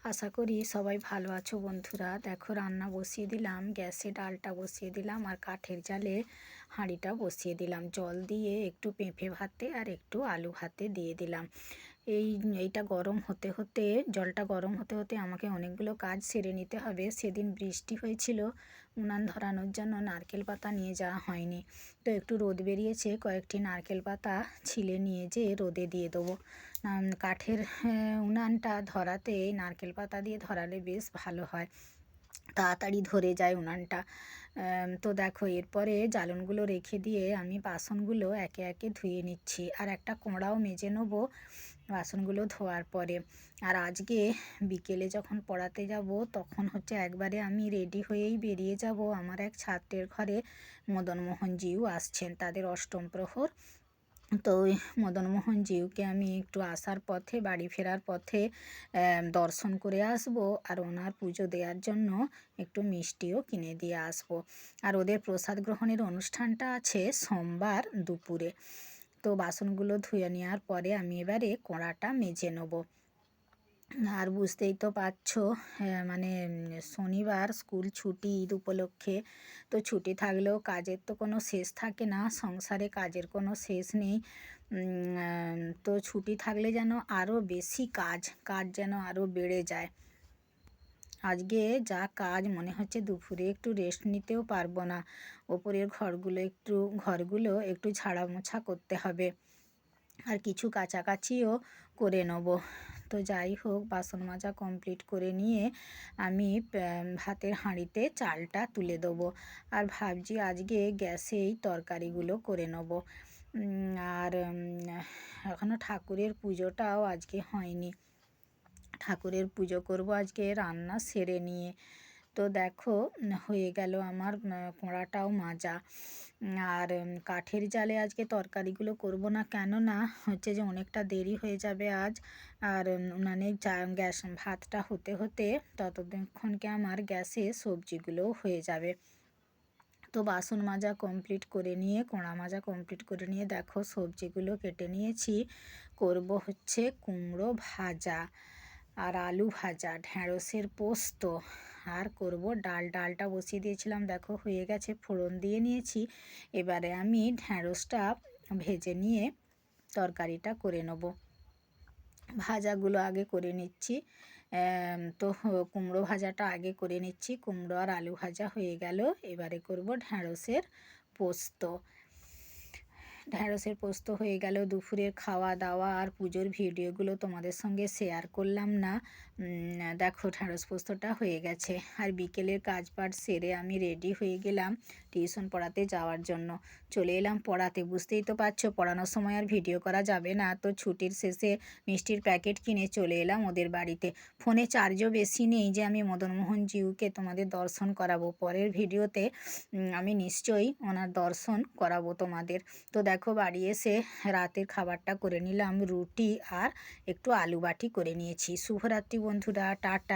আশা করি সবাই ভালো আছো বন্ধুরা। দেখো রান্না বসিয়ে দিলাম, গ্যাসে ডালটা বসিয়ে দিলাম আর কাঠের জালে হাঁড়িটা বসিয়ে দিলাম। জল দিয়ে একটু পেঁপে ভাতে আর একটু আলু ভাতে দিয়ে দিলাম। এইটা গরম হতে হতে, জলটা গরম হতে হতে আমাকে অনেকগুলো কাজ সেরে নিতে হবে। সেদিন বৃষ্টি হয়েছিল, উনান ধরানোর জন্য নারকেল পাতা নিয়ে যাওয়া হয়নি। তো একটু রোদ বেরিয়েছে, কয়েকটি নারকেল পাতা ছিলে নিয়ে যেয়ে রোদে দিয়ে দেবো। কাঠের উনানটা ধরাতে নারকেল পাতা দিয়ে ধরালে বেশ ভালো হয়, তাড়াতাড়ি ধরে যায় উনানটা। তো দেখো এরপরে জ্বালনগুলো রেখে দিয়ে আমি বাসনগুলো একে একে ধুয়ে নিচ্ছি, আর একটা কোঁড়াও মেজে নেবো বাসনগুলো ধোয়ার পরে। আর আজকে বিকেলে যখন পড়াতে যাব তখন হচ্ছে একবারে আমি রেডি হয়েই বেরিয়ে যাব। আমার এক ছাত্রের ঘরে মদনমোহনজিও আসছেন, তাদের অষ্টম প্রহর। তো ওই মদনমোহন জিউকে আমি একটু আসার পথে, বাড়ি ফেরার পথে দর্শন করে আসব, আর ওনার পুজো দেওয়ার জন্য একটু মিষ্টিও কিনে দিয়ে আসব। আর ওদের প্রসাদ গ্রহণের অনুষ্ঠানটা আছে সোমবার দুপুরে। তো বাসনগুলো ধুয়ে নেওয়ার পরে আমি এবারে কড়াটা মেজে নেব। আর বুঝতেই তো পারছো, মানে শনিবার স্কুল ছুটি, ঈদ উপলক্ষে। তো ছুটি থাকলেও কাজের তো কোনো শেষ থাকে না, সংসারে কাজের কোনো শেষ নেই। তো ছুটি থাকলে যেন আরও বেশি কাজ যেন আরও বেড়ে যায়। আজকে যা কাজ, মনে হচ্ছে দুপুরে একটু রেস্ট নিতেও পারবো না। ওপরের ঘরগুলো একটু ঝাড়া মোছা করতে হবে, আর কিছু কাচাকাচিও করে নেব। তো যাই হোক, বাসন মাজা কমপ্লিট করে নিয়ে আমি ভাতের হাঁড়িতে চালটা তুলে দেবো। আর ভাবছি আজকে গ্যাসেই তরকারিগুলো করে নেব। আর এখনও ঠাকুরের পুজোটাও আজকে হয়নি, ঠাকুরের পুজো করব আজকে রান্না সেরে নিয়ে। তো দেখো হয়ে গেল আমার কোঁড়াটাও মাজা। আর কাঠের জালে আজকে তরকারিগুলো করব না, কেননা হচ্ছে যে অনেকটা দেরি হয়ে যাবে আজ। আর উনানে গ্যাস ভাতটা হতে হতে ততক্ষণকে আমার গ্যাসে সবজিগুলোও হয়ে যাবে। তো বাসন মাজা কমপ্লিট করে নিয়ে, কোঁড়া মাজা কমপ্লিট করে নিয়ে দেখো সবজিগুলো কেটে নিয়েছি। করব হচ্ছে কুমড়ো ভাজা আর আলু ভাজা, ঢ্যাঁড়সের পোস্ত, আর করব ডালটা বসিয়ে দিয়েছিলাম, দেখো হয়ে গেছে, ফোড়ন দিয়ে নিয়েছি। এবারে আমি ঢ্যাঁড়সটা ভেজে নিয়ে তরকারিটা করে নেব। ভাজাগুলো আগে করে নিচ্ছি। তো কুমড়ো ভাজাটা আগে করে নিচ্ছি, কুমড়ো আর আলু ভাজা হয়ে গেল। এবারে করব ঢ্যাঁড়সের পোস্ত। ঢ্যাঁড়সের পোস্ত হয়ে গেল। দুপুরের খাওয়া দাওয়া আর পুজোর ভিডিওগুলো তোমাদের সঙ্গে শেয়ার করলাম না। দেখো ঢ্যাঁড়স পোস্তটা হয়ে গেছে। আর বিকেলের কাজবাজ সেরে আমি রেডি হয়ে গেলাম টিউশন পড়াতে যাওয়ার জন্য। চলে এলাম পড়াতে, বুঝতেই তো পারছো পড়ানোর সময় আর ভিডিও করা যাবে না। তো ছুটির শেষে মিষ্টির প্যাকেট কিনে চলে এলাম ওদের বাড়িতে। ফোনে চার্জও বেশি নেই যে আমি মদনমোহন জিউকে তোমাদের দর্শন করাবো। পরের ভিডিওতে আমি নিশ্চয়ই ওনার দর্শন করাবো তোমাদের। তো দেখো বাড়ি এসে রাতের খাবারটা করে নিলাম, রুটি আর একটু আলু বাটি করে নিয়েছি। শুভরাত্রি বন্ধুরা, টাটা।